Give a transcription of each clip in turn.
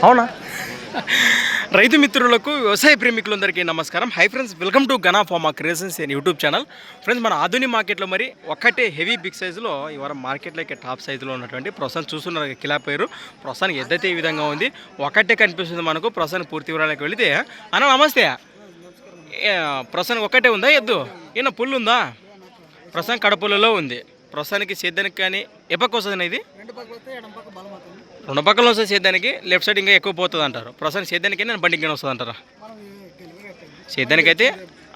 అవునా? రైతు మిత్రులకు వ్యవసాయ ప్రేమికులందరికీ నమస్కారం. Hi friends, welcome to Gana pharma creations and YouTube channel. Friends, మన ఆధునిక మార్కెట్లో మరి ఒక్కటే హెవీ బిగ్ సైజులో ఈ వారం మార్కెట్లోకి టాప్ సైజులో ఉన్నటువంటి ప్రస్తుతం చూస్తున్నారు కిలా పేరు. ప్రస్తుతానికి ఎద్దైతే ఈ విధంగా ఉంది, ఒకటే కనిపిస్తుంది మనకు. ప్రస్తుతానికి పూర్తి వివరాలకు వెళితే, అన్న నమస్తే, ప్రస్తుతానికి ఒక్కటే ఉందా ఎద్దు? ఈయన పుల్లు ఉందా? ప్రస్తుతం కడపుల్లలో ఉంది. ప్రస్తుతానికి సేద్యానికి కానీ ఎప్పకు వస్తుంది ఇది? రెండు పక్కల వస్తుంది సేద్యానికి, లెఫ్ట్ సైడ్ ఇంకా ఎక్కువ పోతుంది అంటారు. ప్రస్తుతానికి సేద్యానికి నేను బండికి వస్తుంది అంటారా? సేద్యానికైతే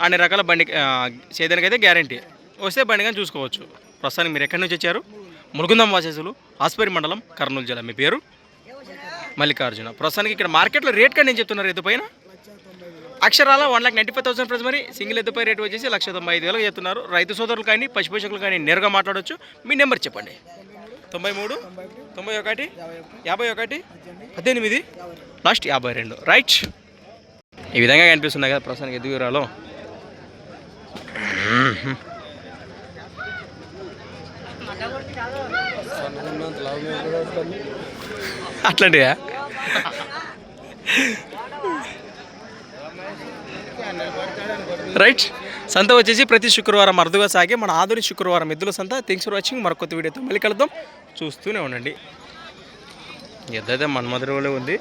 అన్ని రకాల బండి, సేద్యానికైతే గ్యారంటీ, వస్తే బండి కానీ చూసుకోవచ్చు. ప్రస్తుతానికి మీరు ఎక్కడి నుంచి వచ్చారు? ములుగుందం వాసేసులు, ఆస్పరి మండలం, కర్నూలు జిల్లా. మీ పేరు? మల్లికార్జున. ప్రస్తుతానికి ఇక్కడ మార్కెట్లో రేట్ కానీ నేను చెప్తున్నారు ఎద్దు పైన అక్షరాల 1,95,000 ప్రైస్. మరి సింగిల్ ఎద్దుపై రేట్ వచ్చేసి 1,95,000 చెప్తున్నారు. రైతు సోదరులు కానీ పశుపోషకులు కానీ నేరుగా మాట్లాడవచ్చు. మీ నెంబర్ చెప్పండి. 93 91 51 18 లాస్ట్ 52. రైట్, ఈ విధంగా కనిపిస్తున్నాయి కదా ప్రస్తుతానికి ఎద్దు వివరాలు. అట్లాంటివా? రైట్, సంత వచ్చేసి ప్రతి శుక్రవారం అరుదుగా సాగే మన ఆధునిక శుక్రవారం ఎద్దుల సంత. Thanks for watching. మరొక కొత్త వీడియోతో మళ్ళీ కలుద్దాం. చూస్తూనే ఉండండి. ఎద్దైతే మన్మధురులో ఉంది,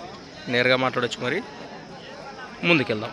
నేరుగా మాట్లాడవచ్చు. మరి ముందుకెళ్దాం.